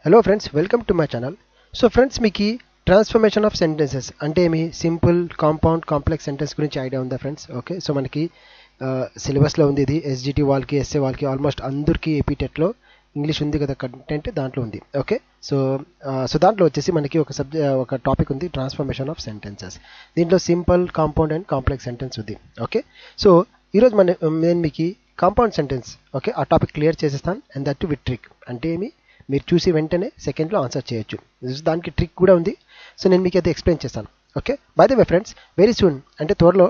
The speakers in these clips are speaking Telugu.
Hello friends, welcome to my channel. So friends, మీకు ట్రాన్స్ఫర్మేషన్ ఆఫ్ సెంటెన్సెస్ అంటే మీ సింపుల్ కాంపౌండ్ కాంప్లెక్స్ సెంటెన్స్ గురించి ఐడియా ఉందా ఫ్రెండ్స్? ఓకే, సో మనకి సిలబస్లో ఉంది ఇది. ఎస్జిటి వాళ్ళకి, ఎస్ఏ వాళ్ళకి, ఆల్మోస్ట్ అందరికీ ఏపీ టెట్లో ఇంగ్లీష్ ఉంది కదా, కంటెంట్ దాంట్లో ఉంది. ఓకే, సో దాంట్లో వచ్చేసి మనకి ఒక టాపిక్ ఉంది, ట్రాన్స్ఫర్మేషన్ ఆఫ్ సెంటెన్సెస్. దీంట్లో simple, compound and complex sentence ఉంది. ఓకే, సో ఈరోజు నేను మీకు కాంపౌండ్ సెంటెన్స్, ఓకే, ఆ టాపిక్ క్లియర్ చేసేస్తాను. And that with trick. అంటే మీరు చూసి వెంటనే సెకండ్లో ఆన్సర్ చేయొచ్చు. దానికి ట్రిక్ కూడా ఉంది. సో నేను మీకు అయితే ఎక్స్ప్లెయిన్ చేస్తాను. Okay, by the way friends, very soon అంటే త్వరలో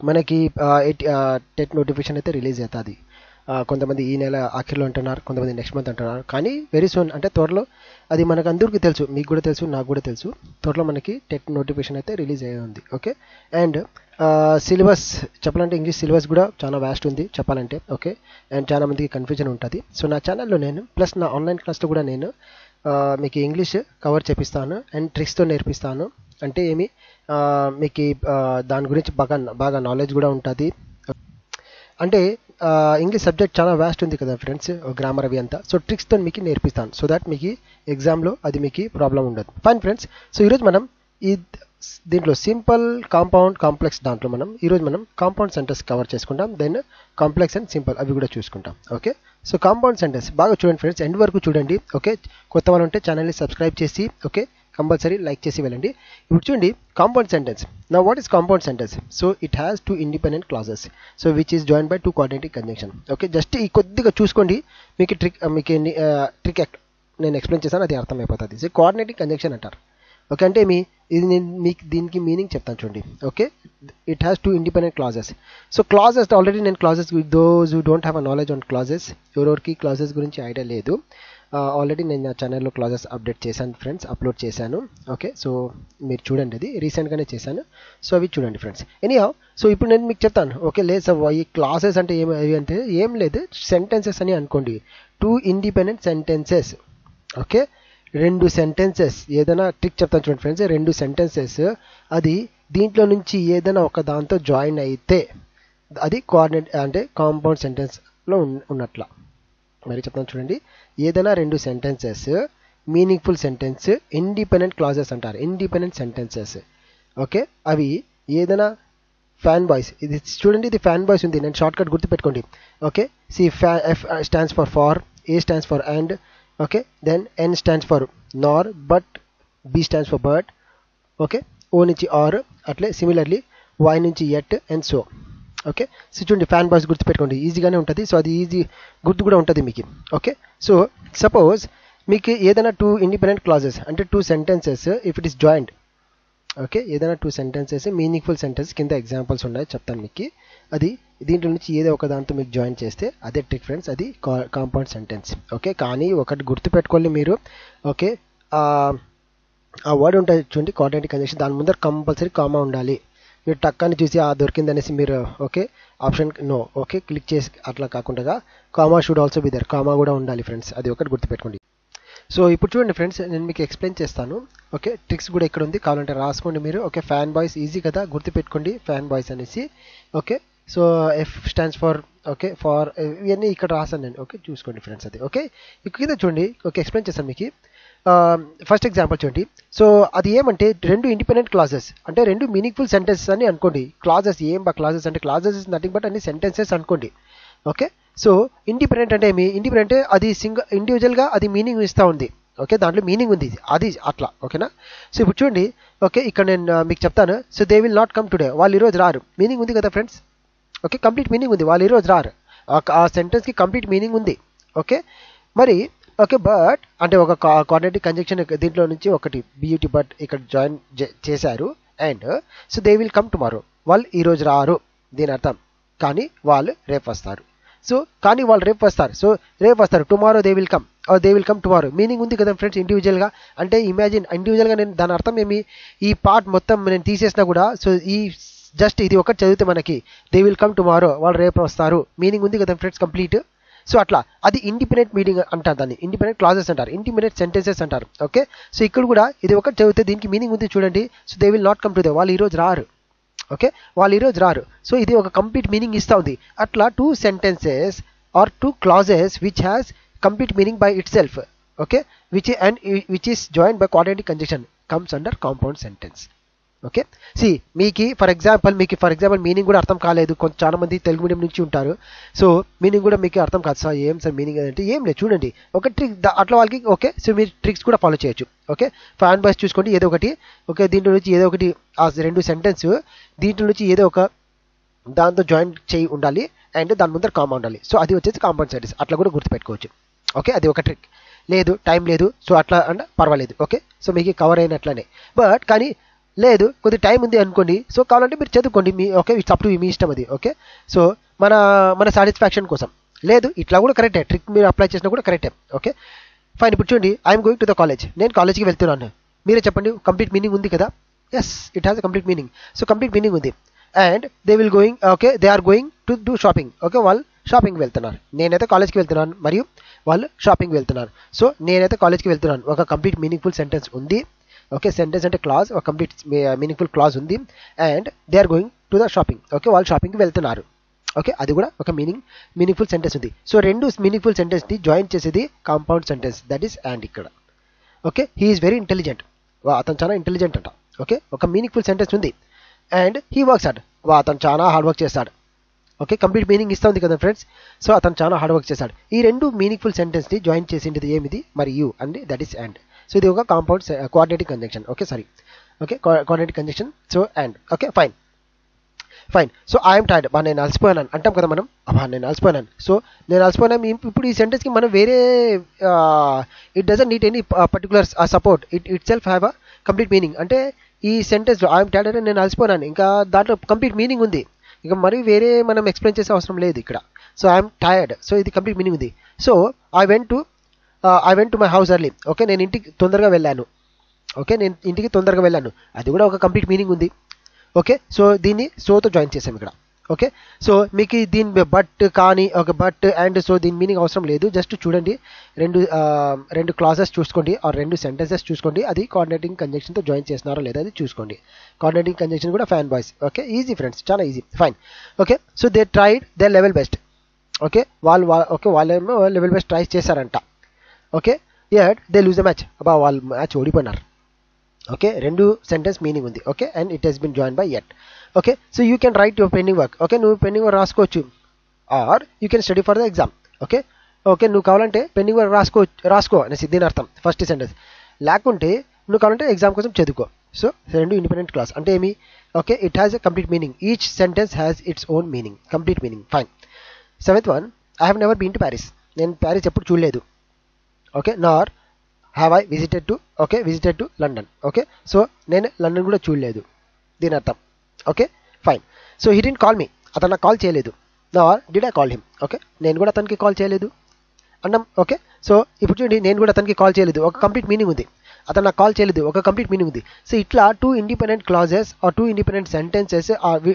మనకి టెట్ నోటిఫికేషన్ అయితే రిలీజ్ అవుతుంది. కొంతమంది ఈ నెల ఆఖరిలో అంటున్నారు, కొంతమంది నెక్స్ట్ మంత్ అంటున్నారు. కానీ వెరీ సూన్ అంటే త్వరలో, అది మనకు అందరికీ తెలుసు, మీకు కూడా తెలుసు, నాకు కూడా తెలుసు, త్వరలో మనకి టెట్ నోటిఫికేషన్ అయితే రిలీజ్ అయ్యి ఉంది. ఓకే, అండ్ సిలబస్ చెప్పాలంటే ఇంగ్లీష్ సిలబస్ కూడా చాలా వ్యాస్ట్ ఉంది చెప్పాలంటే. ఓకే, అండ్ చాలా మందికి కన్ఫ్యూజన్ ఉంటుంది. సో నా ఛానల్లో నేను ప్లస్ నా ఆన్లైన్ క్లాస్లో కూడా నేను మీకు ఇంగ్లీష్ కవర్ చేపిస్తాను అండ్ ట్రిక్స్తో నేర్పిస్తాను. అంటే మీకు దాని గురించి బాగా నాలెడ్జ్ కూడా ఉంటుంది. అంటే ఇంగ్లీష్ సబ్జెక్ట్ చాలా వ్యాస్ట్ ఉంది కదా ఫ్రెండ్స్, గ్రామర్ అవి అంతా. సో ట్రిక్స్తో మీకు నేర్పిస్తాను, సో దాట్ మీకు ఎగ్జామ్లో అది మీకు ప్రాబ్లం ఉండదు. ఫైన్ ఫ్రెండ్స్, సో ఈరోజు మనం దీంట్లో సింపుల్, కాంపౌండ్, కాంప్లెక్స్ దాంట్లో ఈరోజు మనం కాంపౌండ్ సెంటెన్స్ కవర్ చేసుకుంటాం. దెన్ కాంప్లెక్స్ అండ్ సింపుల్ అవి కూడా చూసుకుంటాం. ఓకే, సో కాంపౌండ్ సెంటెన్స్ బాగా చూడండి ఫ్రెండ్స్, ఎండ్ వరకు చూడండి. ఓకే, కొత్త వాళ్ళు ఉంటే ఛానల్ని సబ్స్క్రైబ్ చేసి, ఓకే, కంపల్సరీ లైక్ చేసి వెళ్ళండి. ఇప్పుడు చూడండి compound sentence. Now what is compound sentence? So it has two independent clauses, so which is join by two coordinating conjunction. Okay, just ఈ కొద్దిగా చూసుకోండి, మీకు ట్రిక్ నేను ఎక్స్ప్లెయిన్ చేశాను, అది అర్థమైపోతుంది. సో కోఆర్డినేటింగ్ కంజంక్షన్ అంటారు. ఓకే, అంటే ఇది నేను మీకు దీనికి మీనింగ్ చెప్తాను చూడండి. Okay, it has two independent clauses. So clauses already నేను clauses, those who don't have a knowledge on clauses, ఎవరికి క్లాజెస్ గురించి ఐడియా లేదు, ఆల్రెడీ నేను నా ఛానల్లో క్లాజెస్ అప్డేట్ చేశాను ఫ్రెండ్స్, అప్లోడ్ చేశాను. ఓకే, సో మీరు చూడండి, అది రీసెంట్గానే చేశాను. సో అవి చూడండి ఫ్రెండ్స్. ఎనీహౌ, సో ఇప్పుడు నేను మీకు చెప్తాను. ఓకే, లేదు సార్ ఈ క్లాసెస్ అంటే ఏమి అంటే ఏం లేదు, సెంటెన్సెస్ అని అనుకోండి. Two independent sentences. ఓకే, రెండు సెంటెన్సెస్, ఏదైనా ట్రిక్ చెప్తాను చూడండి ఫ్రెండ్స్. రెండు సెంటెన్సెస్ అది దీంట్లో నుంచి ఏదైనా ఒక దాంతో జాయిన్ అయితే అది కోఆర్డినేట్ అంటే కాంపౌండ్ సెంటెన్స్లో ఉన్నట్ల. మరి చెప్తాను చూడండి, ఏదైనా రెండు sentences meaningful sentence independent clauses అంటారు, ఇండిపెండెంట్ సెంటెన్సెస్. ఓకే, అవి ఏదైనా ఫ్యాన్ బాయ్స్, ఇది చూడండి, ఇది ఫ్యాన్ బాయ్స్ ఉంది, నేను షార్ట్ కట్ గుర్తుపెట్టుకోండి. Okay, C F stands for, A stands for and, okay, then N stands for nor, but B stands for but. Okay, O నుంచి or, అట్లే సిమిలర్లీ Y నుంచి yet and so. Okay, so చూడండి ఫ్యాన్ బాయ్స్ గుర్తుపెట్టుకోండి, ఈజీగానే ఉంటుంది. సో అది ఈజీ గుర్తు కూడా ఉంటుంది మీకు. ఓకే, సో సపోజ్ మీకు ఏదైనా టూ ఇండిపెండెంట్ క్లాజెస్ అంటే two sentences if it is joint. Okay, ఏదైనా టూ సెంటెన్సెస్ మీనింగ్ఫుల్ సెంటెన్స్ కింద ఎగ్జాంపుల్స్ ఉన్నాయి, చెప్తాను మీకు. అది దీంట్లో నుంచి ఏదో ఒక దాంతో మీకు జాయిన్ చేస్తే అదే ట్రిక్ ఫ్రెండ్స్, అది కాంపౌండ్ సెంటెన్స్. ఓకే, కానీ ఒకటి గుర్తుపెట్టుకోవాలి మీరు. ఓకే, ఆ వర్డ్ ఉంటుంది చూడండి, కోఆర్డినేటింగ్ కంజంక్షన్, దాని ముందర కంపల్సరీ కామా ఉండాలి. మీరు టక్కని చూసి దొరికిందనేసి మీరు okay option no okay click చేసి అట్లా కాకుండా comma should also be there, comma కూడా ఉండాలి ఫ్రెండ్స్, అది ఒకటి గుర్తుపెట్టుకోండి. సో ఇప్పుడు చూడండి ఫ్రెండ్స్, నేను మీకు ఎక్స్ప్లెయిన్ చేస్తాను. ఓకే, ట్రిక్స్ కూడా ఇక్కడ ఉంది, కావాలంటే రాసుకోండి మీరు. ఓకే, ఫ్యాన్ బాయ్స్ ఈజీ కదా, గుర్తుపెట్టుకోండి ఫ్యాన్ బాయ్స్ అనేసి. Okay, so F stands for, okay, for, ఇవన్నీ ఇక్కడ రాసాను నేను. ఓకే, చూసుకోండి ఫ్రెండ్స్ అది. ఓకే, ఇక్కడ చూడండి, ఓకే ఎక్స్ప్లెయిన్ చేస్తాను మీకు. ఫస్ట్ ఎగ్జాంపుల్ చూడండి. సో అది ఏమంటే రెండు ఇండిపెండెంట్ క్లాజెస్ అంటే రెండు మీనింగ్ఫుల్ సెంటెన్సెస్ అని అనుకోండి. క్లాజెస్ క్లాజెస్ అంటే క్లాజెస్ ఇస్ నథింగ్ బట్ అన్ని సెంటెన్సెస్ అనుకోండి. ఓకే, సో ఇండిపెండెంట్ అంటే ఇండిపెండెంట్ అది ఇండివిజువల్గా అది మీనింగ్ ఇస్తూ ఉంది. ఓకే, దాంట్లో మీనింగ్ ఉంది, అది అట్లా. ఓకేనా, సో ఇప్పుడు చూడండి. ఓకే, ఇక్కడ నేను మీకు చెప్తాను. So they will not come today, వాళ్ళు ఈరోజు రారు. మీనింగ్ ఉంది కదా ఫ్రెండ్స్. ఓకే, కంప్లీట్ మీనింగ్ ఉంది, వాళ్ళు ఈరోజు రారు. ఆ సెంటెన్స్కి కంప్లీట్ మీనింగ్ ఉంది. ఓకే, మరి ఓకే బట్ అంటే ఒక కోఆర్డినేటింగ్ కంజంక్షన్ దీంట్లో నుంచి ఒకటి బ్యూటీ బట్ ఇక్కడ జాయిన్ చేశారు. And so they will come tomorrow, వాళ్ళు ఈరోజు రారు దీని అర్థం. కానీ వాళ్ళు రేపు వస్తారు. సో కానీ వాళ్ళు రేపు వస్తారు, సో రేపు వస్తారు. Tomorrow they will come, they will come tomorrow. Meaning ఉంది కదా ఫ్రెండ్స్ ఇండివిజువల్గా. అంటే ఇమాజిన్ ఇండివిజువల్గా నేను దాని అర్థం ఈ పార్ట్ మొత్తం నేను తీసేసినా కూడా, సో ఈ జస్ట్ ఇది ఒకటి చదివితే మనకి దే విల్ కమ్ టుమారో, వాళ్ళు రేపు వస్తారు, మీనింగ్ ఉంది కదా ఫ్రెండ్స్ కంప్లీట్. సో అట్లా అది ఇండిపెండెంట్ మీనింగ్ అంటారు, దాన్ని ఇండిపెండెంట్ క్లాజెస్ అంటారు, ఇండిపెండెంట్ సెంటెన్సెస్ అంటారు. ఓకే, సో ఇక్కడ కూడా ఇది ఒకటి చదివితే దీనికి మీనింగ్ ఉంది చూడండి. So they will not come to they, వాళ్ళు ఈరోజు రారు. ఓకే, వాళ్ళు ఈరోజు రారు. సో ఇది ఒక కంప్లీట్ మీనింగ్ ఇస్తూ ఉంది. అట్లా two sentences or two clauses which has complete meaning by itself. okay, which is joined by quadratic conjunction comes under compound sentence. Okay see మీకు ఫర్ ఎగ్జాంపుల్ మీనింగ్ కూడా అర్థం కాలేదు. చాలా మంది తెలుగు మీడియం నుంచి ఉంటారు. సో మీనింగ్ కూడా మీకు అర్థం కాదు సార్, ఏం సార్ మీనింగ్ అంటే ఏం లేదు, చూడండి ఒక ట్రిక్ అట్లా వాళ్ళకి. ఓకే సో మీరు ట్రిక్స్ కూడా ఫాలో చేయొచ్చు. ఓకే ఫ్యాన్ బాయ్స్ చూసుకోండి, ఏదో ఒకటి ఓకే దీంట్లో నుంచి ఏదో ఒకటి ఆ రెండు సెంటెన్స్ దీంట్లో నుంచి ఏదో ఒక దాంతో జాయిన్ చేయి ఉండాలి అండ్ దాని ముందర కామా ఉండాలి. సో అది వచ్చేసి కాంపౌండ్ సెంటెన్స్, అట్లా కూడా గుర్తుపెట్టుకోవచ్చు. ఓకే అది ఒక ట్రిక్. లేదు టైం లేదు సో అట్లా అంటే పర్వాలేదు. ఓకే సో మీకు కవర్ అయినట్లనే. బట్ కానీ లేదు కొద్ది టైం ఉంది అనుకోండి, సో కావాలంటే మీరు చదువుకోండి, మీ okay it's up to me ఇష్టం అది. ఓకే సో మన సాటిస్ఫాక్షన్ కోసం. లేదు ఇట్లా కూడా కరెక్టే, ట్రిక్ మీరు అప్లై చేసినా కూడా కరెక్టే. Okay fine. ఇప్పుడు చూడండి, I'm going to the college, నేను కాలేజ్కి వెళ్తున్నాను. మీరే చెప్పండి, కంప్లీట్ మీనింగ్ ఉంది కదా? Yes it has a complete meaning. So complete meaning ఉంది. And they are going to do shopping. Okay వాళ్ళు షాపింగ్ వెళ్తున్నారు, నేనైతే కాలేజ్కి వెళ్తున్నాను మరియు వాళ్ళు షాపింగ్ వెళ్తున్నారు. సో నేనైతే కాలేజ్కి వెళ్తున్నాను, ఒక కంప్లీట్ మీనింగ్ఫుల్ సెంటెన్స్ ఉంది. ఓకే సెంటెన్స్ అంటే క్లాజ్, ఒక కంప్లీట్ మీనింగ్ఫుల్ క్లాజ్ ఉంది. And they are going to the shopping. Okay వాళ్ళు షాపింగ్కి వెళ్తున్నారు. ఓకే అది కూడా ఒక మీనింగ్ఫుల్ సెంటెన్స్ ఉంది. సో రెండు మీనింగ్ఫుల్ సెంటెన్స్ని జాయిన్ చేసేది compound sentence, that is and ఇక్కడ. Okay he is very intelligent, అతను చాలా ఇంటెలిజెంట్ అంట. ఓకే ఒక మీనింగ్ఫుల్ సెంటెన్స్ ఉంది. అండ్ హీ వర్క్స్ హార్డ్, అతను చాలా హార్డ్ వర్క్ చేస్తాడు. ఓకే కంప్లీట్ మీనింగ్ ఇస్తుంది కదా ఫ్రెండ్స్. సో అతను చాలా హార్డ్ వర్క్ చేశాడు. ఈ రెండు మీనింగ్ఫుల్ సెంటెన్స్ని జాయిన్ చేసింది ఏమిది మరి you and that is and. So ఇది ఒక compound quadratic conjunction. Okay sorry okay quadratic conjunction. So and okay fine. So I'm tired, నేను అలసిపోయాను అంటాం కదా మనం, నేను అలసిపోయాను. సో నేను అలసిపోయాను. ఇప్పుడు ఈ సెంటెన్స్కి మనం వేరే it doesn't need any particular support, it self have a complete meaning. అంటే ఈ సెంటెన్స్ ఐఎమ్ టైర్డ్ అంటే నేను అలసిపోయాను, ఇంకా దాంట్లో కంప్లీట్ మీనింగ్ ఉంది, ఇక మరి వేరే మనం ఎక్స్ప్లెయిన్ చేసే అవసరం లేదు ఇక్కడ. సో ఐఎమ్ టైర్డ్, సో ఇది కంప్లీట్ మీనింగ్ ఉంది. So I went to my house early. Okay నేను ఇంటికి తొందరగా వెళ్ళాను. ఓకే నేను ఇంటికి తొందరగా వెళ్ళాను, అది కూడా ఒక కంప్లీట్ మీనింగ్ ఉంది. ఓకే సో దీన్ని సోతో జాయిన్ చేసాం ఇక్కడ. ఓకే సో మీకు దీని బట్ కానీ ఒక బట్ అండ్ సో దీని మీనింగ్ అవసరం లేదు. జస్ట్ చూడండి, రెండు క్లాజెస్ చూసుకోండి, ఆ రెండు సెంటెన్సెస్ చూసుకోండి, అది కోఆర్డినేటింగ్ కంజంక్షన్తో జాయిన్ చేస్తున్నారో లేదా అది చూసుకోండి. కోఆర్డినేటింగ్ కంజంక్షన్ కూడా fan boys. Okay easy friends, చాలా easy. Fine. Okay so they tried their level best. Okay వాళ్ళేమో లెవెల్ బెస్ట్ ట్రై చేశారంట. Okay yet they lose a match, వాళ్ళు మ్యాచ్ ఓడిపోయినారు. ఓకే రెండు సెంటెన్స్ మీనింగ్ ఉంది. Okay and it has been join by yet. Okay so you can write your pending work. Okay నువ్వు పెండింగ్ వర్క్ రాసుకోవచ్చు, or you can study for the exam. Okay నువ్వు కావాలంటే పెండింగ్ వర్క్ రాసుకో అనేసి దీని అర్థం ఫస్ట్ సెంటెన్స్. లేకుంటే నువ్వు కావాలంటే ఎగ్జామ్ కోసం చదువుకో. సో రెండు ఇండిపెండెంట్ క్లాస్ అంటే ఏమి? Okay it has a complete meaning, each sentence has its own meaning, complete meaning. Fine. 7th one, I have never been to Paris, నేను ప్యారిస్ ఎప్పుడు చూడలేదు. Okay nor have I visited to London. Okay so నేను లండన్ కూడా చూడలేదు దీని అర్థం. Okay fine. So he didn't call me, అతను నాకు కాల్ చేయలేదు. Nor did I call him. Okay నేను కూడా అతనికి కాల్ చేయలేదు అన్నాం. ఓకే సో ఇప్పుడు చూడండి, నేను కూడా అతనికి కాల్ చేయలేదు, ఒక కంప్లీట్ మీనింగ్ ఉంది. అతను నాకు కాల్ చేయలేదు, ఒక కంప్లీట్ మీనింగ్ ఉంది. సో ఇట్లా two independent clauses or two independent sentences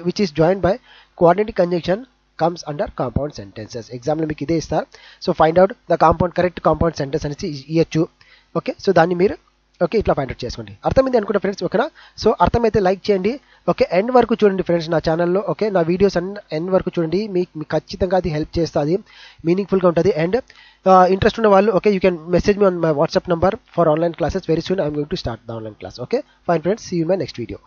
which is join by coordinating conjunction comes under compound sentences. ఎగ్జామ్లో మీకు ఇదే ఇస్తారు. So find out the correct compound sentence అనేసి ఇవ్వచ్చు. ఓకే సో దాన్ని మీరు ఓకే ఇట్లా ఫైండ్ అవుట్ చేసుకోండి. అర్థమైంది అనుకుంటా ఫ్రెండ్స్. ఓకేనా? సో అర్థమైతే లైక్ చేయండి. ఓకే ఎండ్ వరకు చూడండి ఫ్రెండ్స్ నా ఛానల్లో. ఓకే నా వీడియోస్ ఎండ్ వరకు చూడండి, మీకు ఖచ్చితంగా అది హెల్ప్ చేస్తుంది, మీనింగ్ఫుల్గా ఉంటుంది. అండ్ ఇంట్రెస్ట్ ఉన్న వాళ్ళు okay you can message me on my WhatsApp number for online classes. Very soon I'm going to start the online class. Okay fine friends, see you my next video.